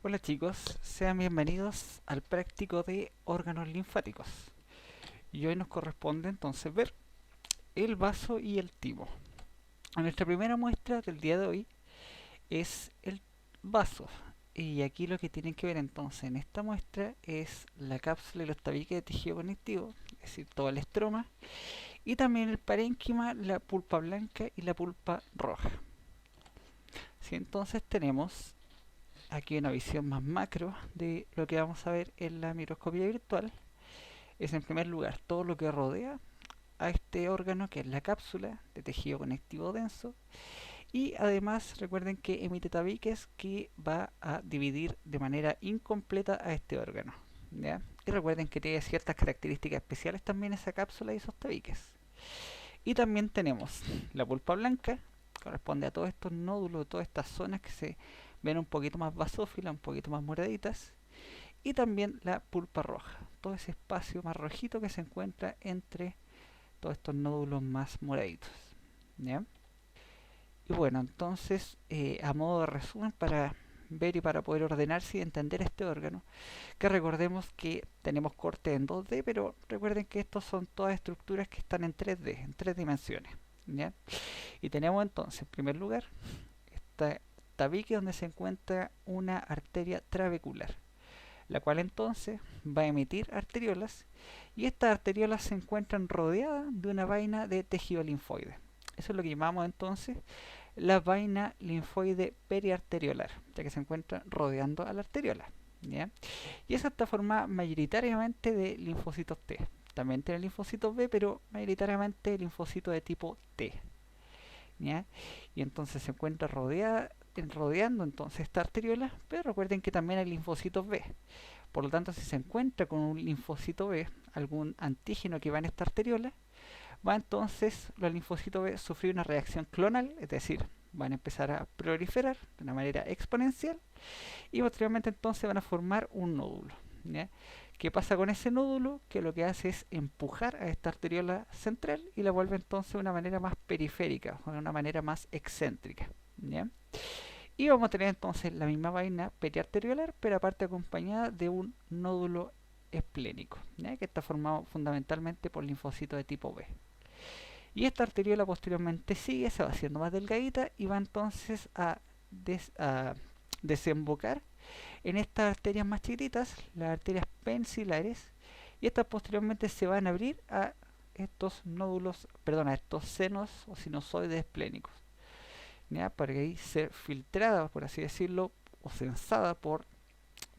Hola chicos, sean bienvenidos al práctico de órganos linfáticos. Y hoy nos corresponde entonces ver el vaso y el timo. Nuestra primera muestra del día de hoy es el vaso. Y aquí lo que tienen que ver entonces en esta muestra es la cápsula y los tabiques de tejido conectivo, es decir, toda la estroma, y también el parénquima, la pulpa blanca y la pulpa roja. Si entonces tenemos aquí una visión más macro de lo que vamos a ver en la microscopía virtual, es en primer lugar todo lo que rodea a este órgano, que es la cápsula de tejido conectivo denso, y además recuerden que emite tabiques que va a dividir de manera incompleta a este órgano, ¿ya? Y recuerden que tiene ciertas características especiales también esa cápsula y esos tabiques. Y también tenemos la pulpa blanca, que corresponde a todos estos nódulos, todas estas zonas que se ven un poquito más basófilas, un poquito más moraditas, y también la pulpa roja, todo ese espacio más rojito que se encuentra entre todos estos nódulos más moraditos, ¿ya? Y bueno, entonces, a modo de resumen, para ver y para poder ordenarse y entender este órgano, que recordemos que tenemos corte en 2D, pero recuerden que estos son todas estructuras que están en 3D, en tres dimensiones, ¿ya? Y tenemos entonces, en primer lugar, esta tabique donde se encuentra una arteria trabecular, la cual entonces va a emitir arteriolas, y estas arteriolas se encuentran rodeadas de una vaina de tejido linfoide. Eso es lo que llamamos entonces la vaina linfoide periarteriolar, ya que se encuentra rodeando a la arteriola, ¿ya? Y esa está formada mayoritariamente de linfocitos T. También tiene linfocitos B, pero mayoritariamente linfocitos de tipo T, ¿ya? Y entonces se encuentra rodeando entonces esta arteriola, pero recuerden que también hay linfocitos B. Por lo tanto, si se encuentra con un linfocito B, algún antígeno que va en esta arteriola, va entonces los linfocitos B a sufrir una reacción clonal, es decir, van a empezar a proliferar de una manera exponencial, y posteriormente entonces van a formar un nódulo, ¿ya? ¿Qué pasa con ese nódulo? Que lo que hace es empujar a esta arteriola central y la vuelve entonces de una manera más periférica, de una manera más excéntrica, ¿ya? Y vamos a tener entonces la misma vaina periarteriolar, pero aparte acompañada de un nódulo esplénico, ¿ya? Que está formado fundamentalmente por linfocitos de tipo B. Y esta arteriola posteriormente sigue, se va haciendo más delgadita y va entonces a desembocar en estas arterias más chiquititas, las arterias pensilares, y estas posteriormente se van a abrir a estos nódulos, perdón, a estos senos o sinusoides esplénicos, ¿ya? Para que ahí ser filtrada, por así decirlo, o censada por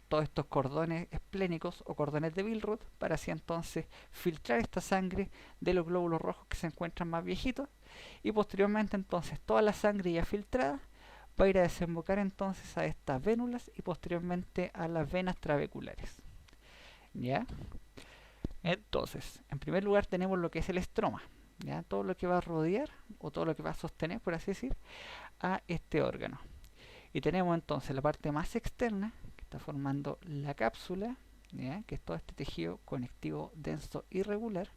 todos estos cordones esplénicos o cordones de Billroth, para así entonces filtrar esta sangre de los glóbulos rojos que se encuentran más viejitos, y posteriormente entonces toda la sangre ya filtrada va a ir a desembocar entonces a estas vénulas y posteriormente a las venas trabeculares, ¿ya? Entonces, en primer lugar tenemos lo que es el estroma, ¿ya? Todo lo que va a rodear o todo lo que va a sostener, por así decir, a este órgano. Y tenemos entonces la parte más externa, que está formando la cápsula, ¿ya? Que es todo este tejido conectivo denso irregular.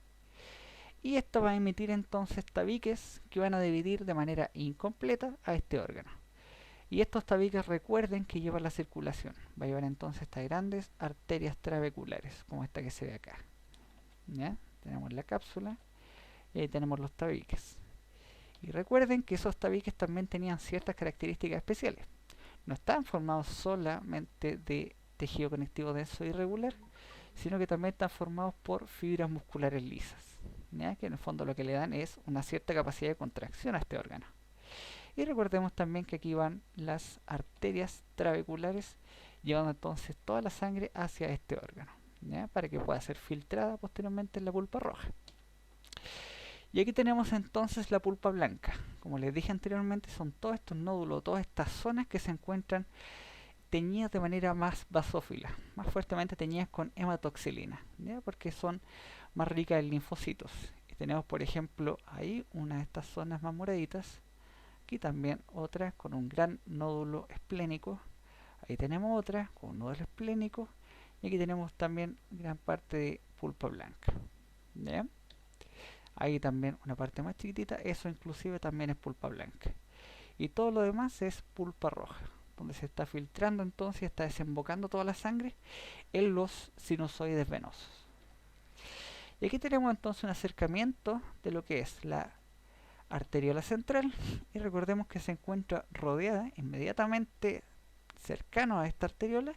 Y esta va a emitir entonces tabiques que van a dividir de manera incompleta a este órgano. Y estos tabiques, recuerden que llevan la circulación. Va a llevar entonces estas grandes arterias trabeculares, como esta que se ve acá, ¿ya? Tenemos la cápsula y ahí tenemos los tabiques. Y recuerden que esos tabiques también tenían ciertas características especiales. No están formados solamente de tejido conectivo denso irregular, sino que también están formados por fibras musculares lisas, ¿ya? Que en el fondo lo que le dan es una cierta capacidad de contracción a este órgano. Y recordemos también que aquí van las arterias trabeculares, llevando entonces toda la sangre hacia este órgano, ¿ya? Para que pueda ser filtrada posteriormente en la pulpa roja. Y aquí tenemos entonces la pulpa blanca. Como les dije anteriormente, son todos estos nódulos, todas estas zonas que se encuentran teñidas de manera más basófila, más fuertemente teñidas con hematoxilina, ¿ya? Porque son más ricas en linfocitos. Y tenemos, por ejemplo, ahí una de estas zonas más moraditas. Aquí también otra con un gran nódulo esplénico. Ahí tenemos otra con un nódulo esplénico. Y aquí tenemos también gran parte de pulpa blanca, ¿ya? Ahí también una parte más chiquitita. Eso inclusive también es pulpa blanca. Y todo lo demás es pulpa roja. donde se está filtrando entonces y está desembocando toda la sangre en los sinusoides venosos. Y aquí tenemos entonces un acercamiento de lo que es la arteriola central, y recordemos que se encuentra rodeada inmediatamente cercano a esta arteriola,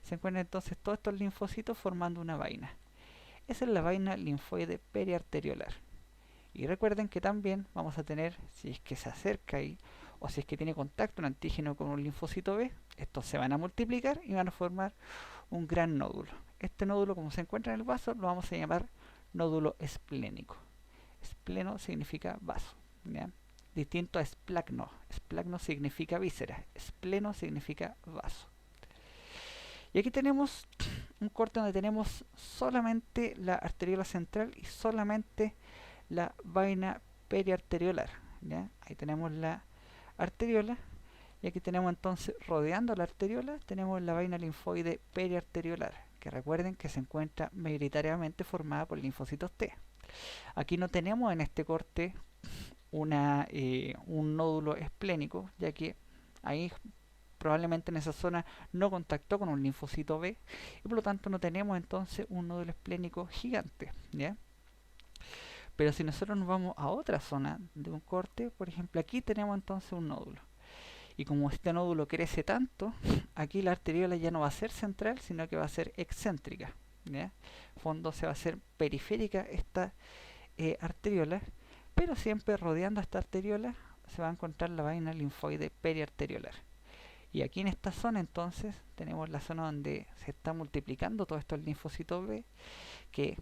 se encuentran entonces todos estos linfocitos formando una vaina. Esa es la vaina linfoide periarteriolar. Y recuerden que también vamos a tener, si es que se acerca ahí, o si es que tiene contacto un antígeno con un linfocito B, estos se van a multiplicar y van a formar un gran nódulo. Este nódulo, como se encuentra en el vaso, lo vamos a llamar nódulo esplénico. Espleno significa vaso, ¿ya? Distinto a esplagno. Esplagno significa víscera, espleno significa vaso. Y aquí tenemos un corte donde tenemos solamente la arteriola central y solamente la vaina periarteriolar, ¿ya? Ahí tenemos la arteriola, y aquí tenemos entonces, rodeando la arteriola, tenemos la vaina linfoide periarteriolar, que recuerden que se encuentra mayoritariamente formada por linfocitos T. Aquí no tenemos en este corte un nódulo esplénico, ya que ahí probablemente en esa zona no contactó con un linfocito B, y por lo tanto no tenemos entonces un nódulo esplénico gigante, ¿ya? Pero si nosotros nos vamos a otra zona de un corte, por ejemplo aquí tenemos entonces un nódulo, y como este nódulo crece tanto, aquí la arteriola ya no va a ser central, sino que va a ser excéntrica, ¿ya? Fondo se va a hacer periférica esta arteriola, pero siempre rodeando esta arteriola se va a encontrar la vaina linfoide periarteriolar. Y aquí en esta zona entonces tenemos la zona donde se está multiplicando todos estos linfocitos B que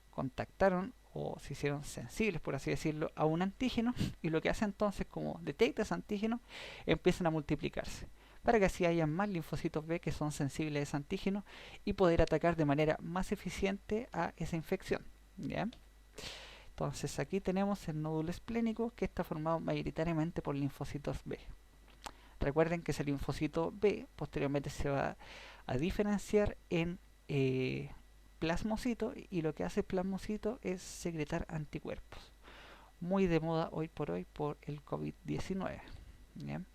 contactaron o se hicieron sensibles, por así decirlo, a un antígeno, y lo que hace entonces, como detecta ese antígeno, empiezan a multiplicarse para que así haya más linfocitos B que son sensibles a ese antígeno y poder atacar de manera más eficiente a esa infección, ¿ya? Entonces aquí tenemos el nódulo esplénico, que está formado mayoritariamente por linfocitos B. Recuerden que ese linfocito B posteriormente se va a diferenciar en plasmocito, y lo que hace el plasmocito es secretar anticuerpos. Muy de moda hoy por hoy por el COVID-19. ¿Bien?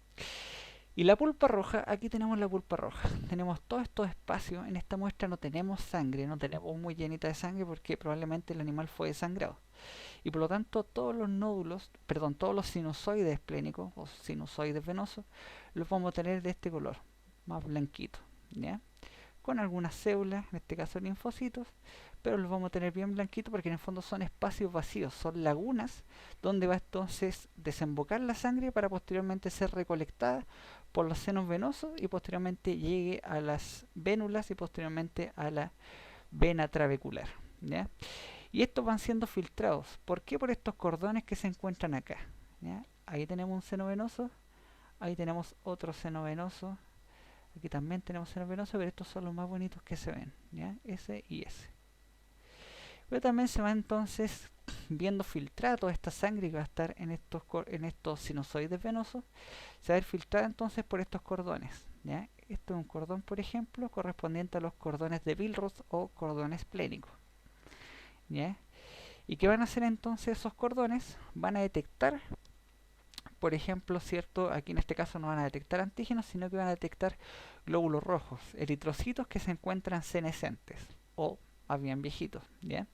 Y la pulpa roja, aquí tenemos la pulpa roja. Tenemos todos estos espacios. En esta muestra no tenemos sangre, no tenemos muy llenita de sangre porque probablemente el animal fue desangrado. Y por lo tanto todos los nódulos, perdón, todos los sinusoides esplénicos o sinusoides venosos los vamos a tener de este color, más blanquito, ¿ya? Con algunas células, en este caso linfocitos, pero los vamos a tener bien blanquitos porque en el fondo son espacios vacíos, son lagunas donde va entonces desembocar la sangre para posteriormente ser recolectada por los senos venosos y posteriormente llegue a las vénulas y posteriormente a la vena trabecular, ¿ya? Y estos van siendo filtrados. ¿Por qué? Por estos cordones que se encuentran acá, ¿ya? Ahí tenemos un seno venoso, ahí tenemos otro seno venoso, aquí también tenemos seno venoso, pero estos son los más bonitos que se ven, ¿ya? Ese y ese. Pero también se va entonces viendo filtrada toda esta sangre que va a estar en estos sinusoides venosos, se va a ver filtrada entonces por estos cordones, ¿ya? Esto es un cordón, por ejemplo, correspondiente a los cordones de Billroth o cordones esplénicos, ¿ya? ¿Y qué van a hacer entonces esos cordones? Van a detectar, por ejemplo, ¿cierto? Aquí en este caso no van a detectar antígenos, sino que van a detectar glóbulos rojos, eritrocitos que se encuentran senescentes o más bien viejitos, ¿ya?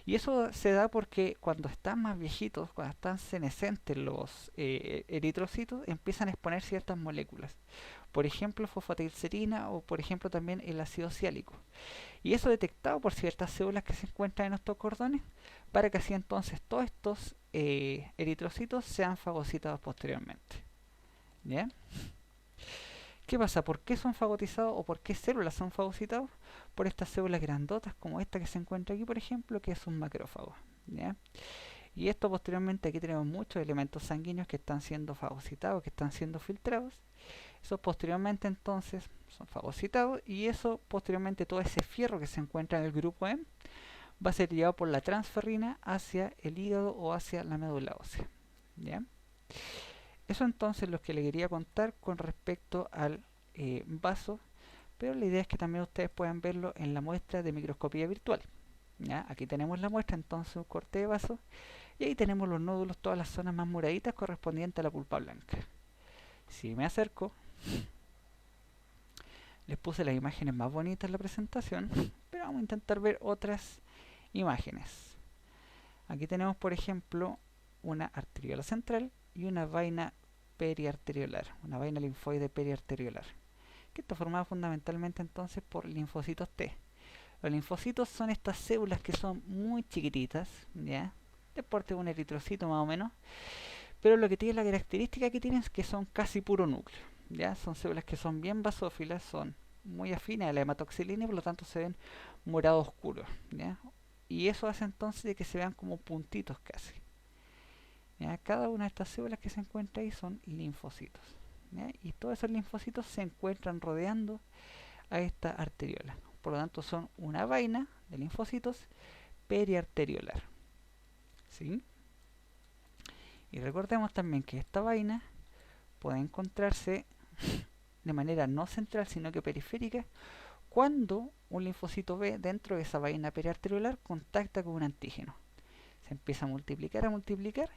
Y eso se da porque cuando están más viejitos, cuando están senescentes los eritrocitos, empiezan a exponer ciertas moléculas. Por ejemplo, fosfatidilcerina o por ejemplo también el ácido ciálico. Y eso detectado por ciertas células que se encuentran en estos cordones, para que así entonces todos estos eritrocitos sean fagocitados posteriormente, ¿ya? ¿Qué pasa? ¿Por qué son fagotizados o por qué células son fagocitados? Por estas células grandotas como esta que se encuentra aquí, por ejemplo, que es un macrófago, ¿ya? Y esto posteriormente, aquí tenemos muchos elementos sanguíneos que están siendo fagocitados, que están siendo filtrados. Eso posteriormente entonces son fagocitados, y eso posteriormente, todo ese fierro que se encuentra en el grupo M va a ser llevado por la transferrina hacia el hígado o hacia la médula ósea, ¿ya? Eso entonces es lo que le quería contar con respecto al vaso, pero la idea es que también ustedes puedan verlo en la muestra de microscopía virtual, ¿ya? Aquí tenemos la muestra, entonces un corte de vaso, y ahí tenemos los nódulos, todas las zonas más moraditas correspondientes a la pulpa blanca. Si me acerco, Les puse las imágenes más bonitas en la presentación, pero vamos a intentar ver otras imágenes. Aquí tenemos, por ejemplo, una arteriola central y una vaina periarteriolar, una vaina linfoide periarteriolar, que está formada fundamentalmente entonces por linfocitos T. Los linfocitos son estas células que son muy chiquititas, ¿ya? De porte de un eritrocito más o menos, pero lo que tiene la característica que tienen es que son casi puro núcleo, ¿ya? Son células que son bien basófilas, son muy afines a la hematoxilina y por lo tanto se ven morado oscuro, ¿ya? Y eso hace entonces de que se vean como puntitos casi, ¿ya? Cada una de estas células que se encuentra ahí son linfocitos, ¿ya? Y todos esos linfocitos se encuentran rodeando a esta arteriola. Por lo tanto son una vaina de linfocitos periarteriolar, ¿sí? Y recordemos también que esta vaina puede encontrarse de manera no central sino que periférica cuando un linfocito B dentro de esa vaina periarteriolar contacta con un antígeno. Se empieza a multiplicar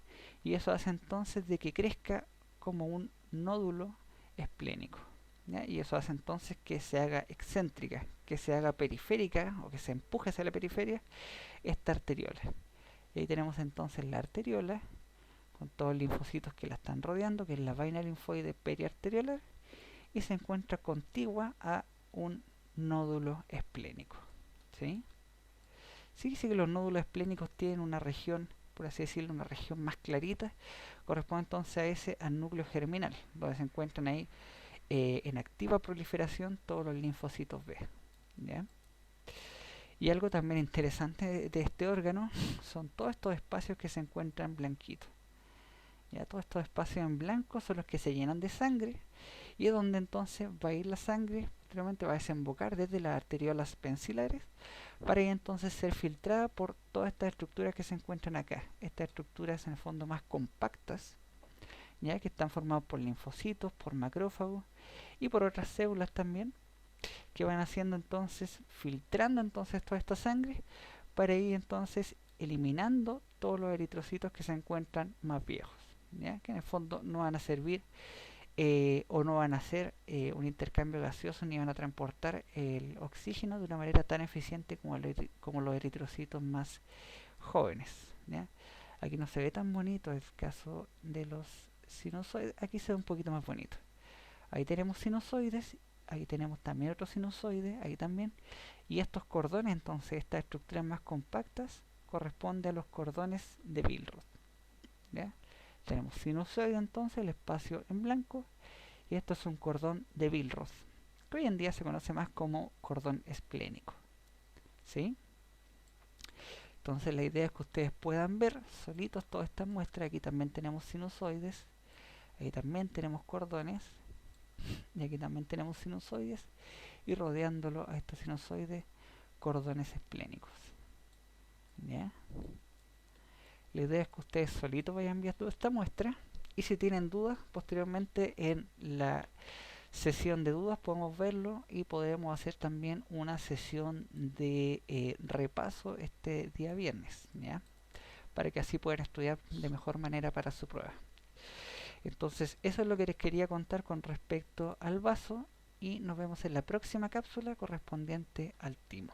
y eso hace entonces de que crezca como un nódulo esplénico, ¿ya? Y eso hace entonces que se haga excéntrica, que se haga periférica o que se empuje hacia la periferia esta arteriola. Y ahí tenemos entonces la arteriola con todos los linfocitos que la están rodeando, que es la vaina linfoide periarteriolar, y se encuentra contigua a un nódulo esplénico, ¿sí? Sí, dice que los nódulos esplénicos tienen una región, por así decirlo, una región más clarita, corresponde entonces a ese al núcleo germinal, donde se encuentran ahí en activa proliferación todos los linfocitos B, ¿ya? Y algo también interesante de este órgano son todos estos espacios que se encuentran blanquitos. Ya todos estos espacios en blanco son los que se llenan de sangre y es donde entonces va a ir la sangre, posteriormente va a desembocar desde las arteriolas pensilares para ir entonces ser filtrada por todas estas estructuras que se encuentran acá. Estas estructuras en el fondo más compactas, ya que están formadas por linfocitos, por macrófagos y por otras células también, que van haciendo entonces, filtrando entonces toda esta sangre para ir entonces eliminando todos los eritrocitos que se encuentran más viejos, ¿ya? Que en el fondo no van a servir o no van a hacer un intercambio gaseoso ni van a transportar el oxígeno de una manera tan eficiente como los eritrocitos más jóvenes, ¿ya? Aquí no se ve tan bonito el caso de los sinusoides, aquí se ve un poquito más bonito. Ahí tenemos sinusoides, ahí tenemos también otros sinusoides, ahí también. Y estos cordones, entonces, estas estructuras más compactas, corresponden a los cordones de Billroth, ¿ya? Tenemos sinusoide, entonces, el espacio en blanco, y esto es un cordón de Billroth, que hoy en día se conoce más como cordón esplénico, ¿sí? Entonces la idea es que ustedes puedan ver solitos todas estas muestras. Aquí también tenemos sinusoides, ahí también tenemos cordones, y aquí también tenemos sinusoides, y rodeándolo a estos sinusoides, cordones esplénicos, ¿ya? La idea es que ustedes solitos vayan viendo esta muestra, y si tienen dudas, posteriormente en la sesión de dudas podemos verlo y podemos hacer también una sesión de repaso este día viernes, ¿ya? Para que así puedan estudiar de mejor manera para su prueba. Entonces eso es lo que les quería contar con respecto al vaso y nos vemos en la próxima cápsula correspondiente al timo.